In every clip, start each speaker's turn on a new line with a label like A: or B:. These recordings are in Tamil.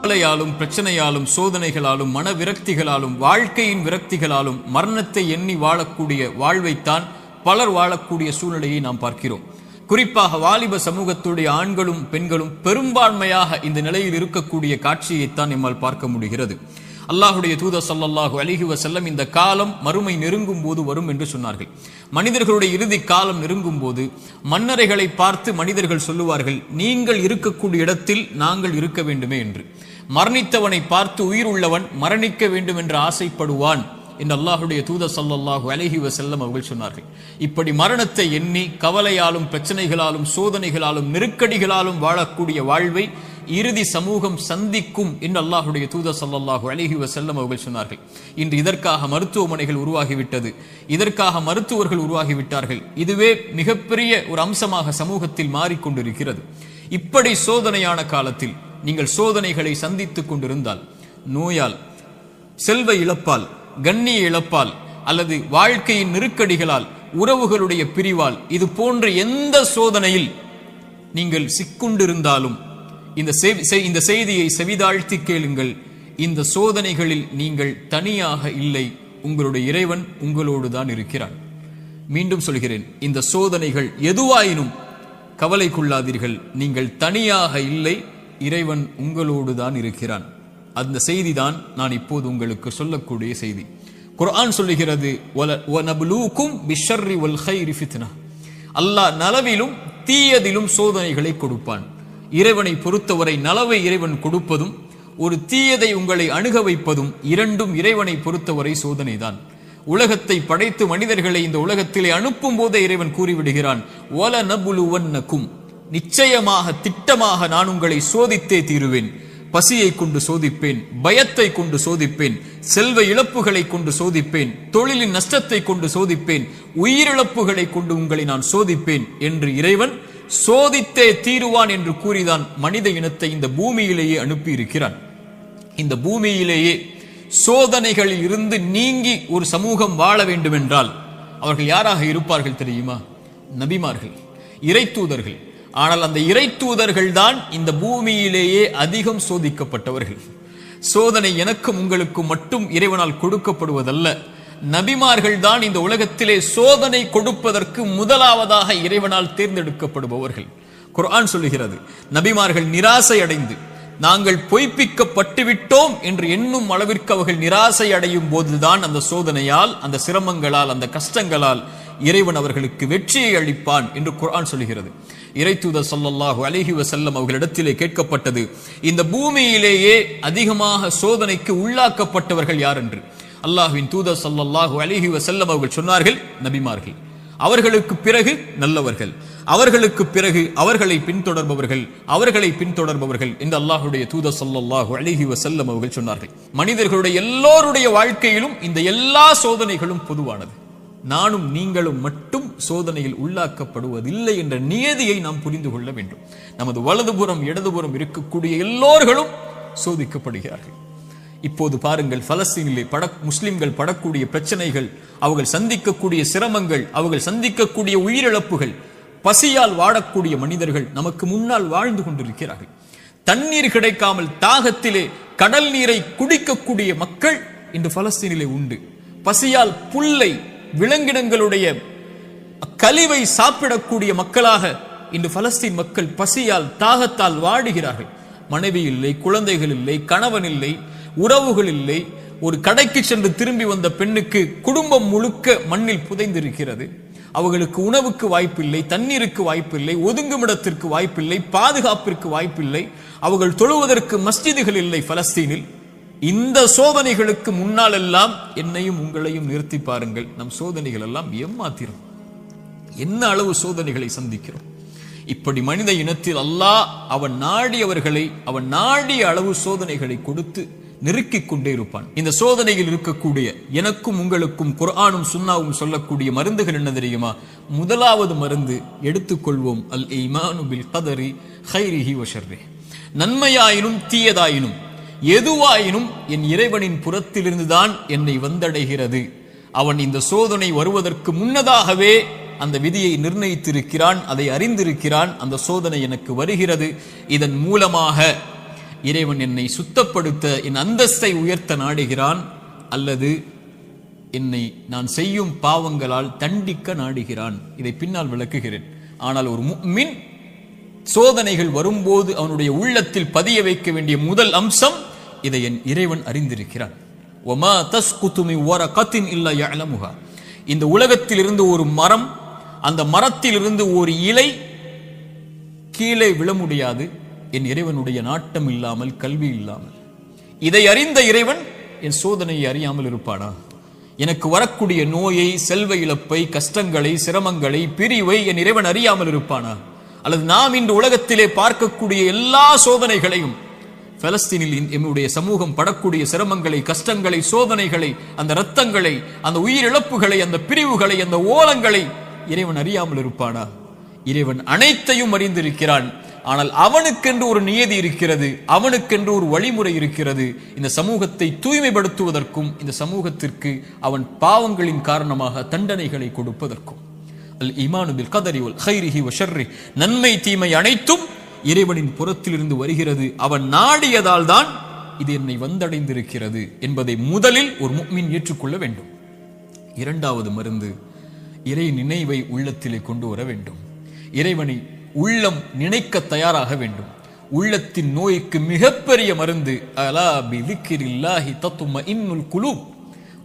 A: கவலையாலும் பிரச்சனையாலும் சோதனைகளாலும் மன விரக்திகளாலும் வாழ்க்கையின் விரக்திகளாலும் மரணத்தை எண்ணி வாழக்கூடிய வாழ்வைத்தான் பலர் வாழக்கூடிய சூழ்நிலையை நாம் பார்க்கிறோம். குறிப்பாக வாலிப சமூகத்துடைய ஆண்களும் பெண்களும் பெரும்பான்மையாக இந்த நிலையில் இருக்கக்கூடிய காட்சியைத்தான் நம்மால் பார்க்க முடிகிறது. அல்லாஹுடைய தூதர் ஸல்லல்லாஹு அலைஹி வஸல்லம் இந்த காலம் மறுமை நெருங்கும் போது வரும் என்று சொன்னார்கள். மனிதர்களுடைய இறுதி காலம் நெருங்கும் போது மன்னரைகளை பார்த்து மனிதர்கள் சொல்லுவார்கள், நீங்கள் இருக்கக்கூடிய இடத்தில் நாங்கள் இருக்க வேண்டுமே என்று. மரணித்தவனை பார்த்து உயிர் உள்ளவன் மரணிக்க வேண்டும் என்று ஆசைப்படுவான் என்று அல்லாஹுடைய தூதர் ஸல்லல்லாஹு அலைஹி வஸல்லம் அவர்கள் சொன்னார்கள். இப்படி மரணத்தை எண்ணி கவலையாலும் பிரச்சனைகளாலும் சோதனைகளாலும் நெருக்கடிகளாலும் வாழக்கூடிய வாழ்வை இறுதி சமூகம் சந்திக்கும் என்று அல்லாஹுடைய தூதர் ஸல்லல்லாஹு அலைஹி வஸல்லம் அவர்கள் சொன்னார்கள். இன்று இதற்காக மருத்துவமனைகள் உருவாகிவிட்டது, இதற்காக மருத்துவர்கள் உருவாகிவிட்டார்கள். இதுவே மிகப்பெரிய ஒரு அம்சமாக சமூகத்தில் மாறிக்கொண்டிருக்கிறது. இப்படி சோதனையான காலத்தில் நீங்கள் சோதனைகளை சந்தித்துக் கொண்டிருந்தால், நோயால், செல்வ இழப்பால், கண்ணிய இழப்பால், அல்லது வாழ்க்கையின் நெருக்கடிகளால், உறவுகளுடைய பிரிவால், இது போன்ற எந்த சோதனையில் நீங்கள் சிக்குண்டிருந்தாலும் இந்த செய்தியை செவிதாழ்த்தி கேளுங்கள். இந்த சோதனைகளில் நீங்கள் தனியாக இல்லை, உங்களுடைய இறைவன் உங்களோடு தான் இருக்கிறான். மீண்டும் சொல்கிறேன், இந்த சோதனைகள் எதுவாயினும் கவலை கொள்ளாதீர்கள், நீங்கள் தனியாக இல்லை, இறைவன் உங்களோடு தான் இருக்கிறான். அந்த செய்தி தான் நான் இப்போது உங்களுக்கு சொல்லக்கூடிய செய்தி. குர்ஆன் சொல்லுகிறது, வனப்லூக்கும் பிஷ்ஷர்ரி வல் கைரி ஃபித்னா. அல்லாஹ் நலவிலும் தீயதிலும் சோதனைகளை கொடுப்பான். இறைவனை பொறுத்தவரை நலவை இறைவன் கொடுப்பதும் ஒரு தீயதை உங்களை அணுக வைப்பதும் இரண்டும் இறைவனை பொறுத்தவரை சோதனைதான். உலகத்தை படைத்து மனிதர்களை இந்த உலகத்திலே அனுப்பும் போதே இறைவன் கூறிவிடுகிறான், வலனப்லுவன்னகும், நிச்சயமாக திட்டமாக நான் உங்களை சோதித்தே தீருவேன். பசியை கொண்டு சோதிப்பேன், பயத்தை கொண்டு சோதிப்பேன், செல்வ இழப்புகளை கொண்டு சோதிப்பேன், தொழிலின் நஷ்டத்தை கொண்டு சோதிப்பேன், உயிரிழப்புகளை கொண்டு உங்களை நான் சோதிப்பேன் என்று இறைவன் சோதித்தே தீருவான் என்று கூறிதான் மனித இனத்தை இந்த பூமியிலேயே அனுப்பி இருக்கிறான். இந்த பூமியிலேயே சோதனைகளில் இருந்து நீங்கி ஒரு சமூகம் வாழ வேண்டும் என்றால் அவர்கள் யாராக இருப்பார்கள் தெரியுமா? நபிமார்கள், இறை தூதர்கள். ஆனால் அந்த இறை தூதர்கள் தான் இந்த பூமியிலேயே அதிகம் சோதிக்கப்பட்டவர்கள். சோதனை எனக்கும் உங்களுக்கும் மட்டும் இறைவனால் கொடுக்கப்படுவதல்ல, நபிமார்கள் தான் இந்த உலகத்திலே சோதனை கொடுப்பதற்கு முதலாவதாக இறைவனால் தேர்ந்தெடுக்கப்படுபவர்கள். குர்ஆன் சொல்லுகிறது, நபிமார்கள் நிராசை அடைந்து நாங்கள் பொய்ப்பிக்கப்பட்டு விட்டோம் என்று எண்ணும் அளவிற்கு அவர்கள் நிராசை அடையும் போதுதான் அந்த சோதனையால், அந்த சிரமங்களால், அந்த கஷ்டங்களால் இறைவன் அவர்களுக்கு வெற்றியை அளிப்பான் என்று குர்ஆன் சொல்லுகிறது. இறை தூதர் ஸல்லல்லாஹு அலைஹி வஸல்லம் அவர்களிடத்திலே கேட்கப்பட்டது, இந்த பூமியிலேயே அதிகமாக சோதனைக்கு உள்ளாக்கப்பட்டவர்கள் யார் என்று. அல்லாஹ்வின் தூதர் ஸல்லல்லாஹு அலைஹி வஸல்லம் அவர்கள் சொன்னார்கள், நபிமார்கள். அவர்களுக்கு பிறகு நல்லவர்கள், அவர்களுக்கு பிறகு அவர்களை பின்தொடர்பவர்கள் என்று அல்லாஹ்வுடைய தூதர் ஸல்லல்லாஹு அலைஹி வஸல்லம் அவர்கள் சொன்னார்கள். மனிதர்களுடைய எல்லோருடைய வாழ்க்கையிலும் இந்த எல்லா சோதனைகளும் பொதுவானது. நானும் நீங்களும் மட்டும் சோதனையில் உள்ளாக்கப்படுவதில்லை என்ற நியதியை நாம் புரிந்து கொள்ள வேண்டும். நமது வலதுபுறம் இடதுபுறம் இருக்கக்கூடிய எல்லோர்களும் சோதிக்கப்படுகிறார்கள். இப்போது பாருங்கள், பலஸ்தீனிலே முஸ்லிம்கள் படக்கூடிய பிரச்சனைகள், அவர்கள் சந்திக்கக்கூடிய சிரமங்கள், அவர்கள் சந்திக்கக்கூடிய உயிரிழப்புகள், பசியால் வாடக்கூடிய மனிதர்கள் நமக்கு முன்னால் வாழ்ந்து கொண்டிருக்கிறார்கள். தண்ணீர் கிடைக்காமல் தாகத்திலே கடல் நீரை குடிக்கக்கூடிய மக்கள் இன்று பலஸ்தீனிலே உண்டு. பசியால் புல்லை, விலங்கினங்களுடைய கழிவை சாப்பிடக்கூடிய மக்களாக இன்று பலஸ்தீன் மக்கள் பசியால் தாகத்தால் வாடுகிறார்கள். மனைவி இல்லை, குழந்தைகள் இல்லை, கணவன் இல்லை, உறவுகள் இல்லை. ஒரு கடைக்கு சென்று திரும்பி வந்த பெண்ணுக்கு குடும்பம் முழுக்க மண்ணில் புதைந்திருக்கிறது. அவர்களுக்கு உணவுக்கு வாய்ப்பில்லை, தண்ணீருக்கு வாய்ப்பில்லை, ஒதுங்குமிடத்திற்கு வாய்ப்பில்லை, பாதுகாப்பிற்கு வாய்ப்பில்லை. அவர்கள் தொழுவதற்கு மஸ்ஜிதுகள் இல்லை பலஸ்தீனில். இந்த சோதனைகளுக்கு முன்னால் எல்லாம் என்னையும் உங்களையும் நிறுத்தி பாருங்கள். நம் சோதனைகள் எல்லாம் ஏமாத்திரும். என்ன அளவு சோதனைகளை சந்திக்கிறோம். இப்படி மனித இனத்தில் அல்லாஹ் அவன் நாடியவர்களை அவன் நாடிய அளவு சோதனைகளை கொடுத்து நெருக்கிக் கொண்டே இருப்பான். இந்த சோதனையில் இருக்கக்கூடிய எனக்கும் உங்களுக்கும் குர்ஆனும் சுன்னாவும் சொல்லக்கூடிய மருந்துகள் என்ன தெரியுமா? முதலாவது மருந்து எடுத்துக்கொள்வோம், அல் ஈமானு பில் கதரி கைரிஹி வ ஷர்ரிஹி. நன்மையாயினும் தீயதாயினும் எதுவாயினும் என் இறைவனின் புறத்திலிருந்துதான் என்னை வந்தடைகிறது. அவன் இந்த சோதனை வருவதற்கு முன்னதாகவே அந்த விதியை நிர்ணயித்திருக்கிறான், அதை அறிந்திருக்கிறான். அந்த சோதனை எனக்கு வருகிறது, இதன் மூலமாக இறைவன் என்னை சுத்தப்படுத்த என் அந்தஸ்தை உயர்த்த நாடுகிறான், அல்லது என்னை நான் செய்யும் பாவங்களால் தண்டிக்க நாடுகிறான். இதை பின்னால் விளக்குகிறேன். ஆனால் ஒரு முஃமின் சோதனைகள் வரும்போது அவனுடைய உள்ளத்தில் பதிய வைக்க வேண்டிய முதல் அம்சம், இதை என் இறைவன் அறிந்திருக்கிறான். வமா தஸ்குது மின் வரகத்தின் இல்லா யஅலமுஹா. இந்த உலகத்தில் இருந்து ஒரு மரம், அந்த மரத்தில் இருந்து ஒரு இலை கீழே விழ முடியாது என் இறைவனுடைய நாட்டம் இல்லாமல், கல்வி இல்லாமல். இதை அறிந்த இறைவன் என் சோதனையை அறியாமல் இருப்பானா? எனக்கு வரக்கூடிய நோயை, செல்வ இழப்பை, கஷ்டங்களை, சிரமங்களை, பிரிவை என் இறைவன் அறியாமல் இருப்பானா? அல்லது நாம் இன்று உலகத்திலே பார்க்கக்கூடிய எல்லா சோதனைகளையும், பலஸ்தீனில் என்னுடைய சமூகம் படக்கூடிய சிரமங்களை, கஷ்டங்களை, சோதனைகளை, அந்த இரத்தங்களை, அந்த உயிரிழப்புகளை, அந்த பிரிவுகளை, அந்த ஓலங்களை இறைவன் அறியாமல் இருப்பானா? இறைவன் அனைத்தையும் அறிந்திருக்கிறான். ஆனால் அவனுக்கென்று ஒரு நியதி இருக்கிறது, அவனுக்கென்று ஒரு வழிமுறை இருக்கிறது. இந்த சமூகத்தை தூய்மைப்படுத்துவதற்கும் இந்த சமூகத்திற்கு அவன் பாவங்களின் காரணமாக தண்டனைகளை கொடுப்பதற்கும். அல் ஈமானு பில் கதரி வல் கைரிஹி வ ஷர்ரி, நன்மை தீமை அனைத்தும் இறைவனின் புறத்திலிருந்து வருகிறது. அவன் நாடியதால் தான் இது என்னை வந்தடைந்திருக்கிறது என்பதை முதலில் ஒரு முஃமின் ஏற்றுக்கொள்ள வேண்டும். இரண்டாவது மருந்து, இறை நினைவை உள்ளத்திலே கொண்டு வர வேண்டும். இறைவனை உள்ளம் நினைக்க தயாராக வேண்டும். உள்ளத்தின் நோய்க்கு மிகப்பெரிய மருந்து அலா பி திக்ரில்லாஹி தத்மஇன்னுல் குலூப்.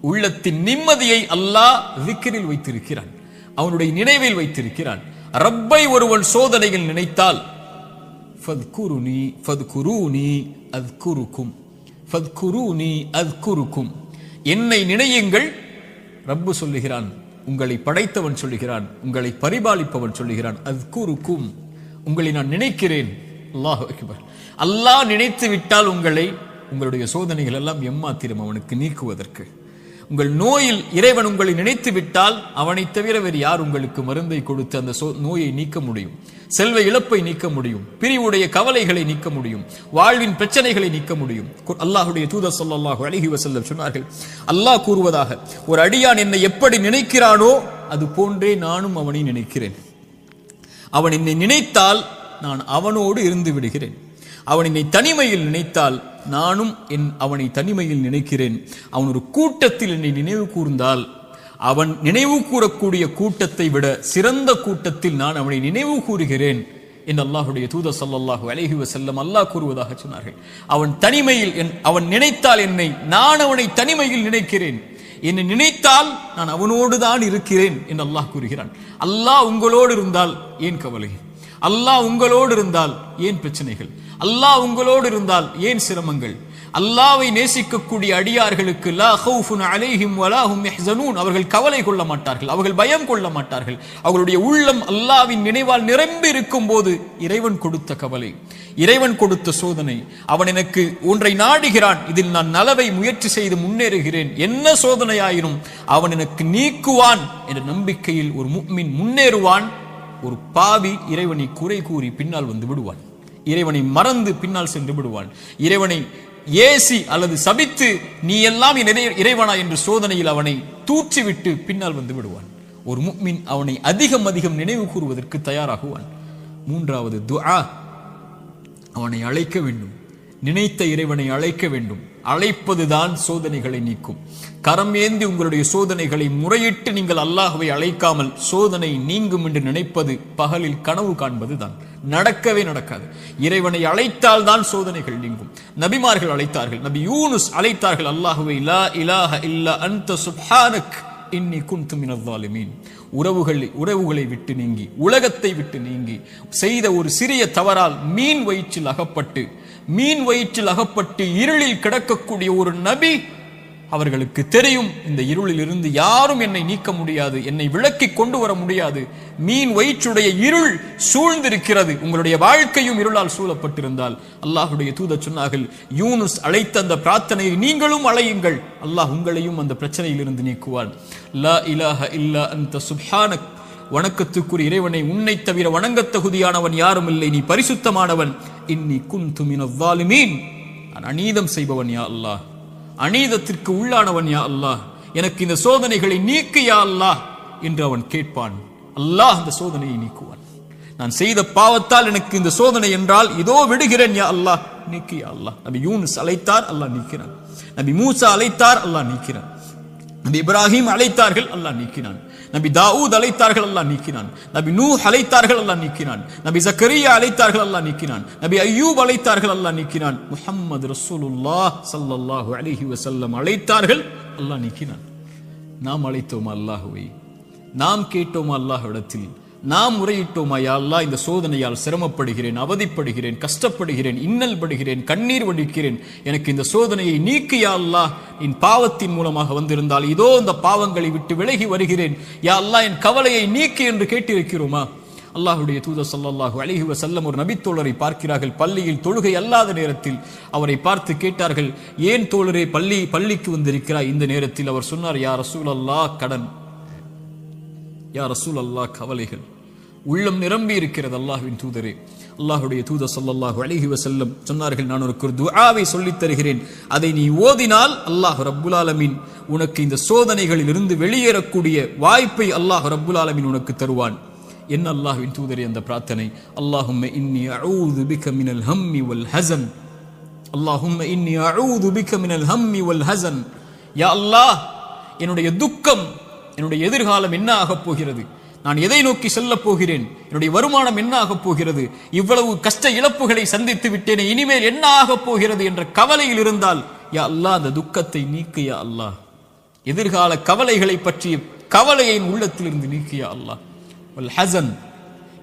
A: உள்ளத்தின் நிம்மதியை அல்லாஹ் திக்ரில் வைத்திருக்கிறான், அவனுடைய நினைவில் வைத்திருக்கிறான். ரப்பை ஒருவன் சோதனையில் நினைத்தால் ஃபத்குருனி ஃபத்குரூனி அத்குருக்கும், ஃபத்குரூனி அத்குருக்கும், என்னை நினையுங்கள். ரப்பு சொல்லுகிறான், உங்களை படைத்தவன் சொல்லுகிறான், உங்களை பரிபாலிப்பவன் சொல்லுகிறான், அத்குருக்கும், உங்களை நான் நினைக்கிறேன். அல்லாஹு அக்பர். அல்லாஹ் நினைத்து விட்டால் உங்களுடைய சோதனைகள் எல்லாம் எம்மாத்திரம் அவனுக்கு நீக்குவதற்கு. உங்கள் நோயில் இறைவன் உங்களை நினைத்து விட்டால் அவனை தவிர வேறு யார் உங்களுக்கு மருந்தை கொடுத்து அந்த நோயை நீக்க முடியும்? செல்வ இழப்பை நீக்க முடியும், பிரிவுடைய கவலைகளை நீக்க முடியும், வாழ்வின் பிரச்சனைகளை நீக்க முடியும். அல்லாஹ்வுடைய தூதர் ஸல்லல்லாஹு அலைஹி வஸல்லம் சொன்னார்கள், அல்லாஹ் கூறுவதாக, ஒரு அடியான் என்னை எப்படி நினைக்கிறானோ அது போன்றே நானும் அவனை நினைக்கிறேன். அவன் என்னை நினைத்தால் நான் அவனோடு இருந்து விடுகிறேன். அவன் என்னை தனிமையில் நினைத்தால் நானும் அவனை தனிமையில் நினைக்கிறேன். அவன் ஒரு கூட்டத்தில் என்னை நினைவு கூர்ந்தால் அவன் நினைவு கூறக்கூடிய கூட்டத்தை விட சிறந்த கூட்டத்தில் நான் அவனை நினைவு கூறுகிறேன் என்று அல்லாஹ்வுடைய தூதர் ஸல்லல்லாஹு அலைஹி வஸல்லம் அல்லாஹ் கூறுவதாக சொன்னார்கள். அவன் தனிமையில் அவன் நினைத்தால் என்னை, நான் அவனை தனிமையில் நினைக்கிறேன். என்னை நினைத்தால் நான் அவனோடு தான் இருக்கிறேன் என்று அல்லாஹ் கூறுகிறான். அல்லாஹ் உங்களோடு இருந்தால் ஏன் கவலை? அல்லாஹ் உங்களோடு இருந்தால் ஏன் பிரச்சனைகள்? அல்லாஹ் உங்களோடு இருந்தால் ஏன் சிரமங்கள்? அல்லாஹ்வை நேசிக்கக்கூடிய அடியார்களுக்கு லா ஹவுஃபுன் அலைஹிம் வலா ஹும் யஹ்ஸனூன், அவர்கள் கவலை கொள்ள மாட்டார்கள், அவர்கள் பயம் கொள்ள மாட்டார்கள். அவர்களுடைய உள்ளம் அல்லாஹ்வின் நினைவால் நிரம்பி இருக்கும் போது இறைவன் கொடுத்த கவலை, இறைவன் கொடுத்த சோதனை, அவன் எனக்கு ஒன்றை நாடுகிறான், இதில் நான் நலவை முயற்சி செய்து முன்னேறுகிறேன், என்ன சோதனையாயினும் அவன் எனக்கு நீக்குவான் என்ற நம்பிக்கையில் ஒரு முஃமின் முன்னேறுவான். ஒரு பாவி இறைவனை குறை கூறி பின்னால் வந்து விடுவான், இறைவனை மறந்து பின்னால் சென்று விடுவான், இறைவனை ஏசி அல்லது சபித்து நீ எல்லாம் இறைவனா என்று சோதனையில் அவனை தூற்றிவிட்டு பின்னால் வந்து விடுவான். ஒரு முஃமின் அவனை அதிகம் அதிகம் நினைவு கூறுவதற்கு தயாராகுவான். மூன்றாவது துஆ, அவனை அழைக்க வேண்டும், நினைத்த இறைவனை அழைக்க வேண்டும். அழைப்பதுதான் சோதனைகளை நீக்கும். கரம் ஏந்தி உங்களுடைய சோதனைகளை முறையிட்டு நீங்கள் அல்லாஹ்வை அழைக்காமல் சோதனை நீங்கும் என்று நினைப்பது பகலில் கனவு காண்பதுதான், நடக்கவே நடக்காது. இறைவனை அழைத்தால் தான் சோதனைகள் நீங்கும். நபிமார்கள் அழைத்தார்கள், நபி யூனுஸ் அழைத்தார்கள் அல்லாஹ்வை, லா இலாஹ இல்லா அன்த சுப்ஹானக் இன்னி குன்து மினல் ஸாலிமீன். உறவுகளை விட்டு நீங்கி, உலகத்தை விட்டு நீங்கி செய்த ஒரு சிறிய தவறால் மீன் வயிற்றில் அகப்பட்டு இருளில் கிடக்கக்கூடிய ஒரு நபி, அவர்களுக்கு தெரியும் இந்த இருளில் இருந்து யாரும் என்னை நீக்க முடியாது, என்னை விலக்கி கொண்டு வர முடியாது, மீன் வயிற்றுடைய இருள் சூழ்ந்திருக்கிறது, உங்களுடைய வாழ்க்கையும் இருளால் சூழப்பட்டிருந்தால் அல்லாஹ்வுடைய தூதர் சொன்னார்கள், யூனுஸ் அழைத்த அந்த பிரார்த்தனையை நீங்களும் அழையுங்கள், அல்லாஹ் உங்களையும் அந்த பிரச்சனையில் இருந்து நீக்குவான். லா இலாஹ இல்லா அன்த சுப்ஹானக், வணக்கத்துக்குரிய இறைவனை, உன்னை தவிர வணங்கத் தகுதியானவன் யாரும் இல்லை, நீ பரிசுத்தமானவன். இன்னி குன்து மினல் ஸாலிமீன், நான் அநீதம் செய்பவன் யா அல்லாஹ், அநீதத்திற்கு உள்ளானவன் யா அல்லாஹ், எனக்கு இந்த சோதனைகளை நீக்கு யா அல்லாஹ் என்று அவன் கேட்பான். அல்லாஹ் அந்த சோதனையை நீக்குவான். நான் செய்த பாவத்தால் எனக்கு இந்த சோதனை என்றால் இதோ விடுகிறேன் யா அல்லாஹ், நீக்கு யா அல்லாஹ். நபி யூனுஸ் அழைத்தார், அல்லாஹ் நீக்கிறான். நபி மூசா அழைத்தார், அல்லாஹ் நீக்கிறான். நபி இப்ராஹிம் அழைத்தார்கள், அல்லாஹ் நீக்கினான். நபி தாவூத் அழைத்தார்கள், அல்லாஹ் நீக்கினான். நபி நூஹ் அழைத்தார்கள், அல்லாஹ் நீக்கினான். நபி ஜக்கரியா அழைத்தார்கள், அல்லாஹ் நீக்கினான். நபி அய்யூப் அழைத்தார்கள், அல்லாஹ் நீக்கினான். முஹம்மது ரசூலுல்லாஹ் ஸல்லல்லாஹு அலைஹி வஸல்லம் அழைத்தார்கள், அல்லாஹ் நீக்கினான். நாம் அழைத்தோமா அல்லாஹ்வை? நாம் கேட்டோமா அல்லாஹ்விடத்தில்? நாம் முறையிட்டோமா, யா அல்லாஹ் இந்த சோதனையால் சிரமப்படுகிறேன், அவதிப்படுகிறேன், கஷ்டப்படுகிறேன், இன்னல் படுகிறேன், கண்ணீர் வடிக்கிறேன், எனக்கு இந்த சோதனையை நீக்கு யா அல்லாஹ். என் பாவத்தின் மூலமாக வந்திருந்தால் இதோ இந்த பாவங்களை விட்டு விலகி வருகிறேன் யா அல்லாஹ், என் கவலையை நீக்கு என்று கேட்டிருக்கிறோமா? அல்லாஹ்வுடைய தூதர் ஸல்லல்லாஹு அலைஹி வஸல்லம் ஒரு நபித்தோழரை பார்க்கிறார்கள். பள்ளியில் தொழுகை அல்லாத நேரத்தில் அவரை பார்த்து கேட்டார்கள், ஏன் தோழரே பள்ளிக்கு வந்திருக்கிறாய் இந்த நேரத்தில்? அவர் சொன்னார், யா ரசூலல்லாஹ், கடன். யா ரசூலல்லாஹ், கவலைகள். உள்ளம் நிரம்பி இருக்கிறது அல்லாஹ்வின் தூதரே. அல்லாஹ்வுடைய தூதர் ஸல்லல்லாஹு அலைஹி வஸல்லம் சொன்னார்கள், நான் உனக்கு ஒரு துஆவை சொல்லித் தருகிறேன், அதை நீ ஓதினால் அல்லாஹ் ரப்புல் ஆலமீன் உனக்கு இந்த சோதனைகளில் இருந்து வெளியேறக்கூடிய வாய்ப்பை அல்லாஹ் ரப்புல் ஆலமீன் உனக்கு தருவான். என்ன அல்லாஹ்வின் தூதரே அந்த பிரார்த்தனை? அல்லாஹும்ம இன்னி அஊது பிக மினல் ஹம்மி வல் ஹஸன். அல்லாஹும்ம இன்னி அஊது பிக மினல் ஹம்மி வல் ஹஸன். யா அல்லாஹ், என்னுடைய துக்கம், என்னுடைய எதிர்காலம் என்ன ஆகப் போகிறது? நான் எதை நோக்கி செல்லப் போகிறேன்? என்னுடைய வருமானம் என்ன ஆகப் போகிறது? இவ்வளவு கஷ்ட இழப்புகளை சந்தித்து விட்டேனே, இனிமேல் என்ன ஆகப் போகிறது என்ற கவலையில் இருந்தால் யா அல்லாஹ் அந்த துக்கத்தை நீக்கு யா அல்லாஹ். எதிர்கால கவலைகளை பற்றிய கவலையை உள்ளத்திலிருந்து நீக்கு யா அல்லாஹ். வல் ஹஸன்,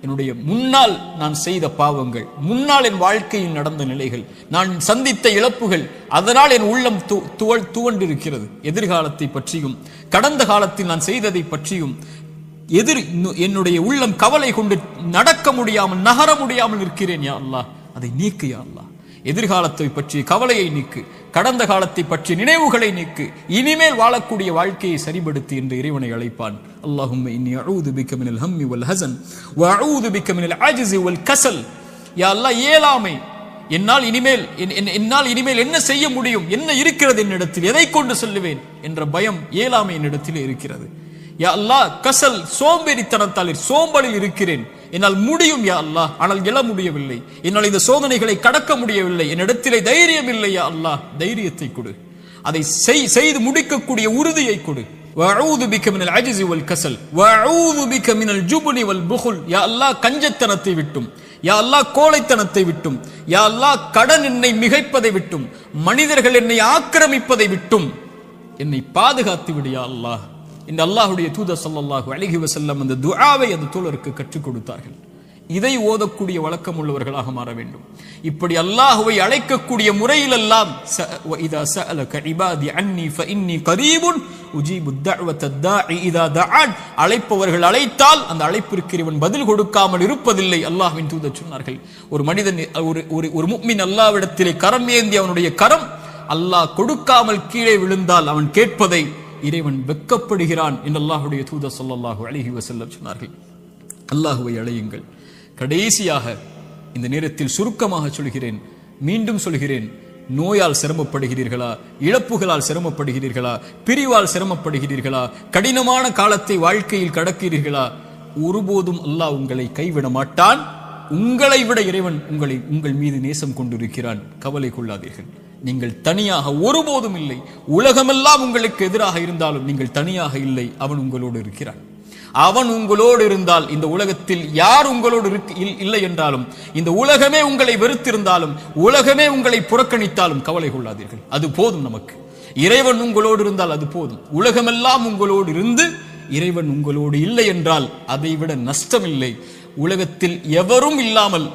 A: என்னுடைய முன்னால் நான் செய்த பாவங்கள், முன்னால் என் வாழ்க்கையில் நடந்த நிலைகள், நான் சந்தித்த இழப்புகள், அதனால் என் உள்ளம் துவண்டிருக்கிறது. எதிர்காலத்தை பற்றியும் கடந்த காலத்தில் நான் செய்ததை பற்றியும் என்னுடைய உள்ளம் கவலை கொண்டு நடக்க முடியாமல், நகர முடியாமல் இருக்கிறேன் யா அல்லாஹ். அதை நீக்கு யா அல்லாஹ். எதிர்காலத்தை பற்றிய கவலையை நீக்கு, கடந்த காலத்தை பற்றிய நினைவுகளை நீக்கு, இனிமேல் வாழக்கூடிய வாழ்க்கையை சரிபடுத்தி என்று இறைவனை அழைப்பான். அல்லாஹும்ம இன்னி அஊது பிக மினல் ஹம்மி வல் ஹஸன் வ அஊது பிக மினல் அஜ்ஸி வல் கஸல். யா அல்லாஹ், இயலாமை, என்னால் இனிமேல் என்ன செய்ய முடியும், என்ன இருக்கிறது என்னிடத்தில், எதை கொண்டு செல்லுவேன் என்ற பயம், இயலாமை என்னிடத்தில் இருக்கிறது. யா அல்லாஹ், கசல், சோம்பேறித்தனத்தால் சோம்பலில் இருக்கிறேன், என்னால் முடியும் யா அல்லாஹ், ஆனால் எழ முடியவில்லை, என்னால் இந்த சோதனைகளை கடக்க முடியவில்லை, என்னிடத்திலே தைரியம் இல்லை யா அல்லாஹ், தைரியத்தை கொடு, அதை செய்து முடிக்கக்கூடிய உறுதியை கொடு. வஅஊது பிக மினல் அஜ்ஸி வல் கஸல் வஅஊது பிக மினல் ஜுப்னி வல் புகுல். யா அல்லாஹ், கஞ்சத்தனத்தை விட்டும், யா அல்லாஹ் கோழைத்தனத்தை விட்டும், யா அல்லாஹ் கடன் என்னை மிகைப்பதை விட்டும், மனிதர்கள் என்னை ஆக்கிரமிப்பதை விட்டும் என்னை பாதுகாத்து விடு யா அல்லாஹ். இந்த அல்லாஹ்வுடைய தூதர் ஸல்லல்லாஹு அலைஹி வஸல்லம் அந்த துஆவை அந்த தோழருக்கு கற்றுக் கொடுத்தார்கள். இதை ஓதக்கூடிய வழக்கம் உள்ளவர்களாக மாற வேண்டும். இப்படி அல்லாஹ்வை அழைக்கக்கூடிய முறையிலெல்லாம் இதா சஅலக இபாதி அன்னி ஃபஇன்னி கரீபுன் உஜீபு தஅவத தாஇ இதா தஆன். அழைப்பவர்கள் அழைத்தால் அந்த அழைப்பிற்கு இவன் பதில் கொடுக்காமல் இருப்பதில்லை. அல்லாஹ்வின் தூதர் சொன்னார்கள், ஒரு மனிதன், ஒரு முஃமின் அல்லாஹ்விடத்திலே கரம் ஏந்தி அவனுடைய கரம் அல்லாஹ் கொடுக்காமல் கீழே விழுந்தால் அவன் கேட்பதை இறைவன் வெட்கப்படுகிறான் என்று அல்லாஹ்வுடைய தூதர் ஸல்லல்லாஹு அலைஹி வஸல்லம் சொன்னார்கள். அல்லாஹ்வை அழையுங்கள். கடைசியாக இந்த நேரத்தில் சுருக்கமாக சொல்கிறேன், மீண்டும் சொல்கிறேன், நோயால் சிரமப்படுகிறீர்களா, இழப்புகளால் சிரமப்படுகிறீர்களா, பிரிவால் சிரமப்படுகிறீர்களா, கடினமான காலத்தை வாழ்க்கையில் கடக்கிறீர்களா, ஒருபோதும் அல்லாஹ் உங்களை கைவிட மாட்டான். உங்களை விட இறைவன் உங்கள் மீது நேசம் கொண்டிருக்கிறான். கவலை கொள்ளாதீர்கள். நீங்கள் தனியாக ஒருபோதும் இல்லை. உலகமெல்லாம் உங்களுக்கு எதிராக இருந்தாலும் நீங்கள் தனியாக இல்லை. அவன் உங்களோடு இருக்கிறான். அவன் உங்களோடு இருந்தால், இந்த உலகத்தில் யார் உங்களோடு இல்லை என்றாலும், இந்த உலகமே உங்களை வெறுத்திருந்தாலும், உலகமே உங்களை புறக்கணித்தாலும் கவலை கொள்ளாதீர்கள். அது போதும் நமக்கு. இறைவன் உங்களோடு இருந்தால் அது போதும். உலகமெல்லாம் உங்களோடு இருந்து இறைவன் உங்களோடு இல்லை என்றால் அதைவிட நஷ்டம் இல்லை. உலகத்தில் எவரும் இல்லாமல்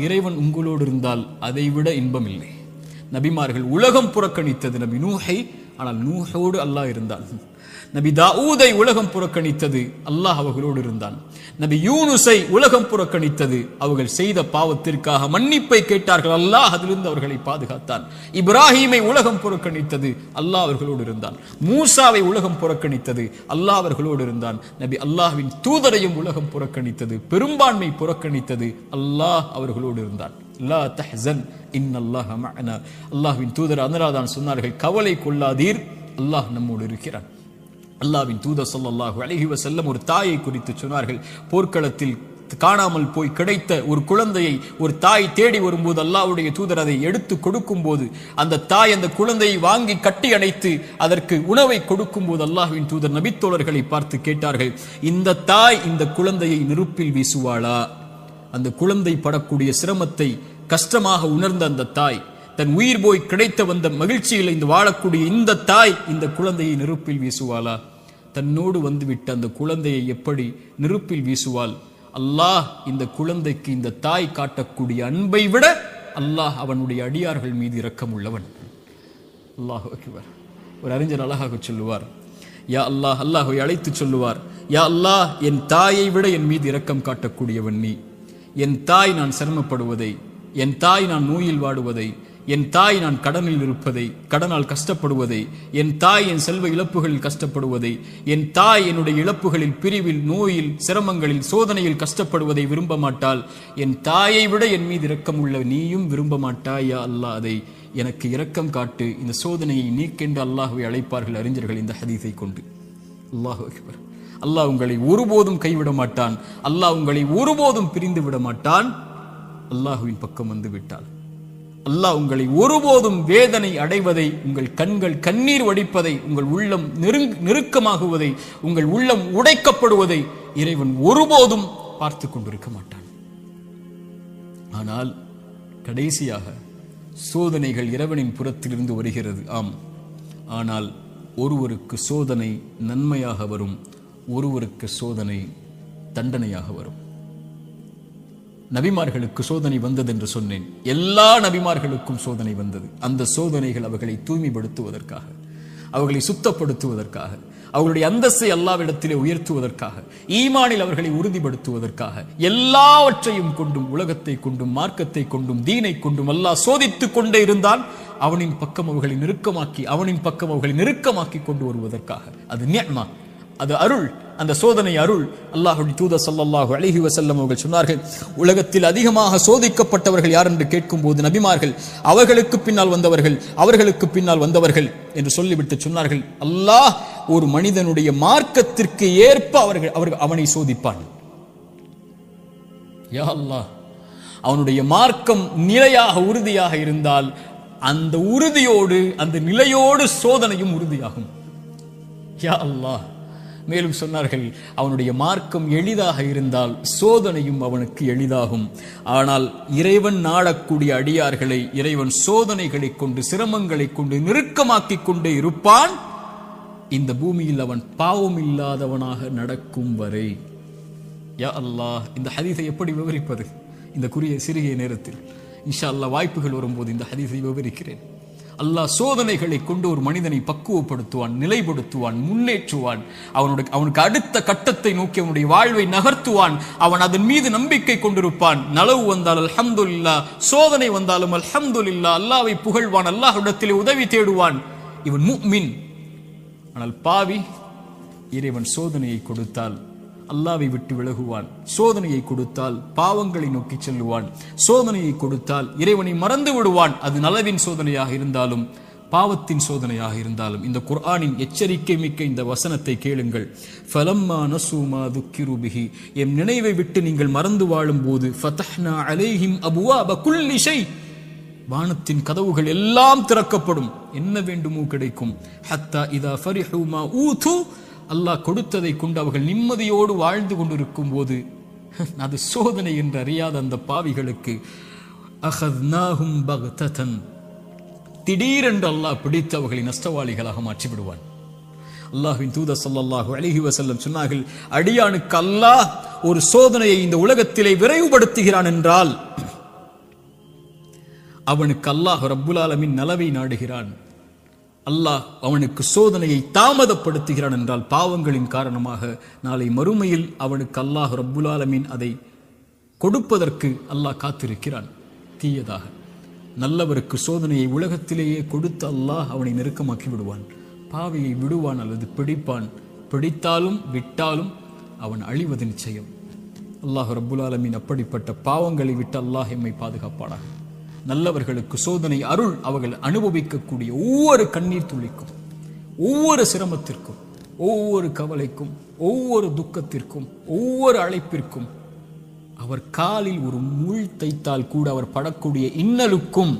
A: இறைவன் உங்களோடு இருந்தால் அதைவிட இன்பம் இல்லை. நபிமார்கள் உலகம் புறக்கணித்தது நபி நூஹை, ஆனால் நூஹோடு அல்லாஹ் இருந்தான். நபி தாவூதை உலகம் புறக்கணித்தது, அல்லாஹ் அவர்களோடு இருந்தான். நபி யூனுஸை உலகம் புறக்கணித்தது, அவர்கள் செய்த பாவத்திற்காக மன்னிப்பை கேட்டார்கள், அல்லாஹ் அதிலிருந்து அவர்களை பாதுகாத்தான். இப்ராஹீமை உலகம் புறக்கணித்தது, அல்லாஹ் அவர்களோடு இருந்தான். மூசாவை உலகம் புறக்கணித்தது, அல்லாஹ் அவர்களோடு இருந்தான். நபி அல்லாஹ்வின் தூதரையும் உலகம் புறக்கணித்தது, பெரும்பான்மை புறக்கணித்தது, அல்லாஹ் அவர்களோடு இருந்தான். லா தஹ்சன் இன்னல்லாஹ மஅனா. அல்லாஹ்வின் தூதர் அதனால்தான் சொன்னார்கள், கவலை கொள்ளாதீர், அல்லாஹ் நம்மோடு இருக்கிறான். அல்லாஹ்வின் தூதர் ஸல்லல்லாஹு அலைஹி வஸல்லம் ஒரு தாயை குறித்து சொன்னார்கள், போர்க்களத்தில் காணாமல் போய் கிடைத்த ஒரு குழந்தையை ஒரு தாய் தேடி வரும்போது அல்லாஹ்வுடைய தூதர் அதை எடுத்து கொடுக்கும் போது அந்த தாய் அந்த குழந்தையை வாங்கி கட்டி அணைத்து அதற்கு உணவை கொடுக்கும் போது அல்லாஹ்வின் தூதர் நபித்தோழர்களை பார்த்து கேட்டார்கள், இந்த தாய் இந்த குழந்தையை நெருப்பில் வீசுவாளா? அந்த குழந்தை படக்கூடிய சிரமத்தை கஷ்டமாக உணர்ந்த அந்த தாய், தன் உயிர் போய் கிடைத்த வந்த மகிழ்ச்சியில் இந்த வாழக்கூடிய இந்த தாய் இந்த குழந்தையை நெருப்பில் வீசுவாளா? தன்னோடு வந்துவிட்ட அந்த குழந்தையை எப்படி நெருப்பில் வீசுவாள்? அல்லாஹ் இந்த குழந்தைக்கு இந்த தாய் காட்டக்கூடிய அன்பை விட அல்லாஹ் அவனுடைய அடியார்கள் மீது இரக்கம் உள்ளவன். அல்லாஹ் அக்பர். ஒரு அறிஞர் அழகாக சொல்லுவார், யா அல்லாஹ், அல்லாஹ்வை அழைத்து சொல்லுவார், யா அல்லாஹ், என் தாயை விட என் மீது இரக்கம் காட்டக்கூடியவன் நீ. என் தாய் நான் சிரமப்படுவதை, என் தாய் நான் நோயில் வாடுவதை, என் தாய் நான் கடனில் இருப்பதை, கடனால் கஷ்டப்படுவதை, என் தாய் என் செல்வ இழப்புகளில் கஷ்டப்படுவதை, என் தாய் என்னுடைய இழப்புகளில், பிரிவில், நோயில், சிரமங்களில், சோதனையில் கஷ்டப்படுவதை விரும்ப மாட்டாள். என் தாயை விட என் மீது இரக்கம் உள்ள நீயும் விரும்ப மாட்டாயா அல்லாஹ், அதை எனக்கு இரக்கம் காட்டு, இந்த சோதனையை நீக்கென்று அல்லாஹ்வை அழைப்பார்கள் அறிஞர்கள் இந்த ஹதீஸை கொண்டு. அல்லாஹு அக்பர். அல்லாஹ் உங்களை ஒருபோதும் கைவிட மாட்டான். அல்லாஹ் உங்களை ஒருபோதும் பிரிந்து விட மாட்டான். அல்லாஹுவின் பக்கம் வந்து விட்டால் அல்லாஹ் உங்களை ஒருபோதும் வேதனை அடைவதை, உங்கள் கண்கள் கண்ணீர் வடிப்பதை, உங்கள் உள்ளம் நெருக்கமாகுவதை, உங்கள் உள்ளம் உடைக்கப்படுவதை இறைவன் ஒருபோதும் பார்த்து கொண்டிருக்க மாட்டான். ஆனால் கடைசியாக சோதனைகள் இறைவனின் புறத்திலிருந்து வருகிறது, ஆம். ஆனால் ஒருவருக்கு சோதனை நன்மையாக வரும், ஒருவருக்கு சோதனை தண்டனையாக வரும். நபிமார்களுக்கு சோதனை வந்தது என்று சொன்னேன். எல்லா நபிமார்களுக்கும் சோதனை வந்தது. அந்த சோதனைகள் அவர்களை தூய்மைப்படுத்துவதற்காக, அவர்களை சுத்தப்படுத்துவதற்காக, அவர்களுடைய அந்தஸ்தை அல்லாஹ்விடத்திலே உயர்த்துவதற்காக, ஈமானில் அவர்களை உறுதிப்படுத்துவதற்காக, எல்லாவற்றையும் கொண்டும், உலகத்தை கொண்டும், மார்க்கத்தை கொண்டும், தீனை கொண்டும் அல்லாஹ் சோதித்துக் கொண்டே இருந்தால் அவனின் பக்கம் அவர்களை நெருக்கமாக்கி, அவனின் பக்கம் அவர்களை நெருக்கமாக்கி கொண்டு வருவதற்காக. அது நிஅமா, அது அருள். அந்த சோதனை அருள். அல்லாஹ்வுடைய தூதர் ஸல்லல்லாஹு அலைஹி வஸல்லம் அவர்கள் சொன்னார்கள், உலகத்தில் அதிகமாக சோதிக்கப்பட்டவர்கள் யார் என்று கேட்கும் போது நபிமார்கள், அவர்களுக்கு பின்னால் வந்தவர்கள், அவர்களுக்கு பின்னால் வந்தவர்கள் என்று சொல்லிவிட்டு சொன்னார்கள், அல்லாஹ் ஒரு மனிதனுடைய மார்க்கத்திற்கு ஏற்ப அவனை சோதிப்பான். யா அல்லாஹ், அவனுடைய மார்க்கம் நிலையாக உறுதியாக இருந்தால் அந்த உறுதியோடு, அந்த நிலையோடு சோதனையும் உறுதியாகும். யா அல்லாஹ். மேலும் சொன்னார்கள், அவனுடைய மார்க்கம் எளிதாக இருந்தால் சோதனையும் அவனுக்கு எளிதாகும். ஆனால் இறைவன் நாடக்கூடிய அடியார்களை இறைவன் சோதனைகளை கொண்டு, சிரமங்களை கொண்டு நெருக்கமாக்கி கொண்டே இருப்பான், இந்த பூமியில் அவன் பாவம் இல்லாதவனாக நடக்கும் வரை. யா அல்லாஹ், இந்த ஹதீஸை எப்படி விவரிப்பது இந்த சிறிய நேரத்தில்? இன்ஷா அல்லாஹ் வாய்ப்புகள் வரும்போது இந்த ஹதீஸை விவரிக்கிறேன். அல்லாஹ் சோதனைகளை கொண்டு ஒரு மனிதனை பக்குவப்படுத்துவான், நிலைப்படுத்துவான், முன்னேற்றுவான். அவனுக்கு அடுத்த கட்டத்தை நோக்கி அவனுடைய வாழ்வை நகர்த்துவான். அவன் அதன் மீது நம்பிக்கை கொண்டிருப்பான். நலவு வந்தால் அல்ஹம்துலில்லாஹ், சோதனை வந்தாலும் அல்ஹம்துலில்லாஹ், அல்லாஹ்வை புகழ்வான், அல்லாஹ்விடத்திலே உதவி தேடுவான். இவன் முஃமின். ஆனால் பாவி, இறைவன் சோதனையை கொடுத்தால் அல்லாஹ்வை விட்டு விலகுவான், சோதனையை கொடுத்தால் பாவங்களை நோக்கி செல்லுவான், சோதனையை கொடுத்தால் இறைவனை மறந்து விடுவான். அது நலவின் சோதனையாக இருந்தாலும் பாவத்தின் சோதனையாக இருந்தாலும். இந்த குர்ஆனின் எச்சரிக்கை மிக்க இந்த வசனத்தை கேளுங்கள். ஃபலம்மா நஸூ மா துக்கிரு பிஹி, எம் நினைவை விட்டு நீங்கள் மறந்து வாழும் போது, ஃபதஹ்னா அலைஹிம் அபுவாப குல்லி ஷை, வானத்தின் கதவுகள் எல்லாம் திறக்கப்படும், என்ன வேண்டுமோ கிடைக்கும். ஹத்தா இதா ஃபரிஹு மா ஊது, அல்லாஹ் கொடுத்ததை கொண்டு அவர்கள் நிம்மதியோடு வாழ்ந்து கொண்டிருக்கும் போது, அது சோதனை என்று அறியாத அந்த பாவிகளுக்கு அஹத்னாஹும் பக்ததன், திடீரென்று அல்லாஹ் பிடித்து அவர்களை நஷ்டவாளிகளாக மாற்றிவிடுவான். அல்லாஹ்வின் தூதர் ஸல்லல்லாஹு அலைஹி வஸல்லம் சொன்னார்கள், அடியானுக்கு அல்லாஹ் ஒரு சோதனையை இந்த உலகத்திலே விரைவுபடுத்துகிறான் என்றால் அவனுக்கு அல்லாஹ் ரப்புல் ஆலமீன் நலவை நாடுகிறான். அல்லாஹ் அவனுக்கு சோதனையை தாமதப்படுத்துகிறான் என்றால் பாவங்களின் காரணமாக நாளை மறுமையில் அவனுக்கு அல்லாஹ் ரப்புல் ஆலமீன் அதை கொடுப்பதற்கு அல்லாஹ் காத்திருக்கிறான் தீயதாக. நல்லவருக்கு சோதனையை உலகத்திலேயே கொடுத்து அல்லாஹ் அவனை நெருக்கமாக்கி விடுவான். பாவியை விடுவான் அல்லது பிடிப்பான். பிடித்தாலும் விட்டாலும் அவன் அழிவது நிச்சயம். அல்லாஹ் ரப்புல் ஆலமீன் அப்படிப்பட்ட பாவங்களை விட்டு அல்லாஹ் எம்மை பாதுகாப்பானாக. நல்லவர்களுக்கு சோதனை அருள். அவர்கள் அனுபவிக்கக்கூடிய ஒவ்வொரு கண்ணீர் துளிக்கும், ஒவ்வொரு சிரமத்திற்கும், ஒவ்வொரு கவலைக்கும், ஒவ்வொரு துக்கத்திற்கும், ஒவ்வொரு அழைப்பிற்கும் அவர் காலில் ஒரு முள் தைத்தால் கூட அவர் படக்கூடிய இன்னலுக்கும்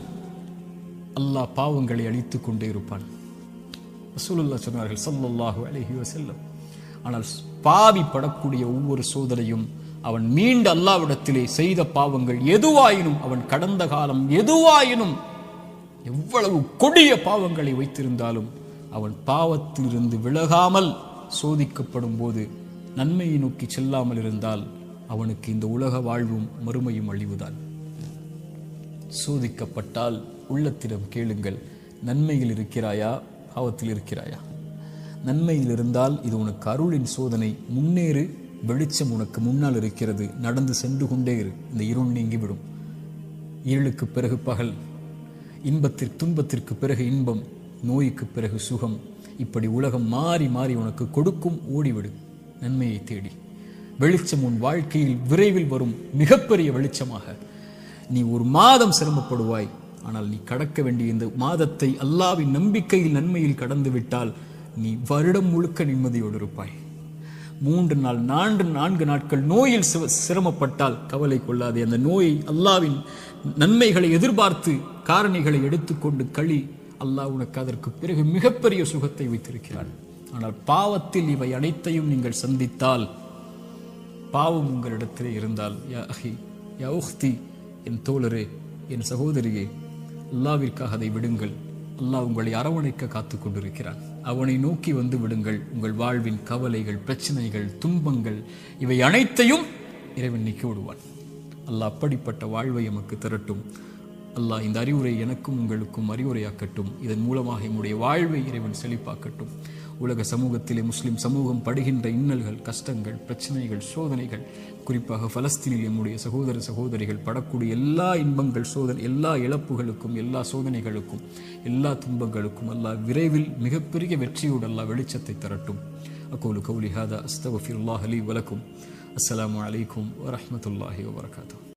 A: அல்லாஹ் பாவங்களை அழித்துக் கொண்டே இருப்பான். ரசூலுல்லாஹ் சொன்னார்கள் ஸல்லல்லாஹு அலைஹி வஸல்லம். ஆனால் பாவி படக்கூடிய ஒவ்வொரு சோதனையும் அவன் மீண்ட அல்லாஹ்விடத்திலே செய்த பாவங்கள் எதுவாயினும், அவன் கடந்த காலம் எதுவாயினும், எவ்வளவு கொடிய பாவங்களை வைத்திருந்தாலும் அவன் பாவத்திலிருந்து விலகாமல் சோதிக்கப்படும் போது நன்மையை நோக்கி செல்லாமல் இருந்தால் அவனுக்கு இந்த உலக வாழ்வும் மறுமையும் அழிவுதான். சோதிக்கப்பட்டால் உள்ளத்திடம் கேளுங்கள், நன்மையில் இருக்கிறாயா, பாவத்தில் இருக்கிறாயா? நன்மையில் இருந்தால் இது உனக்கு அருளின் சோதனை, முன்னேறு, வெளிச்சம் உனக்கு முன்னால் இருக்கிறது, நடந்து சென்று கொண்டே இரு, இந்த இருள் நீங்கிவிடும். இருளுக்கு பிறகு பகல், துன்பத்திற்கு பிறகு இன்பம், நோய்க்கு பிறகு சுகம், இப்படி உலகம் மாறி மாறி உனக்கு கொடுக்கும். ஓடிவிடு நன்மையை தேடி. வெளிச்சம் உன் வாழ்க்கையில் விரைவில் வரும், மிகப்பெரிய வெளிச்சமாக. நீ ஒரு மாதம் சிரமப்படுவாய், ஆனால் நீ கடக்க வேண்டிய இந்த மாதத்தை அல்லாஹ்வின் நம்பிக்கையில் நன்மையில் கடந்து விட்டால் நீ வருடம் முழுக்க நிம்மதியோடு இருப்பாய். 3 நாள் 4 நாட்கள் நோயில் சிரமப்பட்டால் கவலை கொள்ளாதே. அந்த நோயை அல்லாஹ்வின் நன்மைகளை எதிர்பார்த்து காரணிகளை எடுத்துக்கொண்டு களி, அல்லாஹ் உனக்கு அதற்கு பிறகு மிகப்பெரிய சுகத்தை வைத்திருக்கிறான். ஆனால் பாவத்தில் இவை அனைத்தையும் நீங்கள் சந்தித்தால், பாவம் உங்களிடத்திலே இருந்தால், யா அஹி யா உக்தி, என் தோழரே, என் சகோதரியே, அல்லாஹ்விற்காக அதை விடுங்கள். அல்லாஹ் உங்களை அரவணைக்க காத்து கொண்டிருக்கிறான். அவனை நோக்கி வந்து விடுங்கள். உங்கள் வாழ்வின் கவலைகள், பிரச்சனைகள், துன்பங்கள் இவை அனைத்தையும் இறைவன் நீக்கி விடுவான். அல்லாஹ் அப்படிப்பட்ட வாழ்வை எமக்கு தரட்டும். அல்லாஹ் இந்த அறிவுரை எனக்கும் உங்களுக்கும் அறிவுரையாக்கட்டும். இதன் மூலமாக என்னுடைய வாழ்வை இறைவன் செழிப்பாக்கட்டும். உலக சமூகத்திலே முஸ்லிம் சமூகம் படுகின்ற இன்னல்கள், கஷ்டங்கள், பிரச்சனைகள், சோதனைகள், குறிப்பாக பலஸ்தீனில் நம்முடைய சகோதர சகோதரிகள் படக்கூடிய எல்லா இன்பங்கள், சோதனை, எல்லா இழப்புகளுக்கும், எல்லா சோதனைகளுக்கும், எல்லா துன்பங்களுக்கும் அல்லாஹ் விரைவில் மிகப்பெரிய வெற்றியோடு அல்லாஹ் வெளிச்சத்தை தரட்டும். அகூலு கௌலி ஹாதா அஸ்தக்ஃபிருல்லாஹ் லீ வலக்கும். அஸ்ஸலாமு அலைக்கும் வரஹ்மத்துல்லாஹி வபரகாத்துஹு.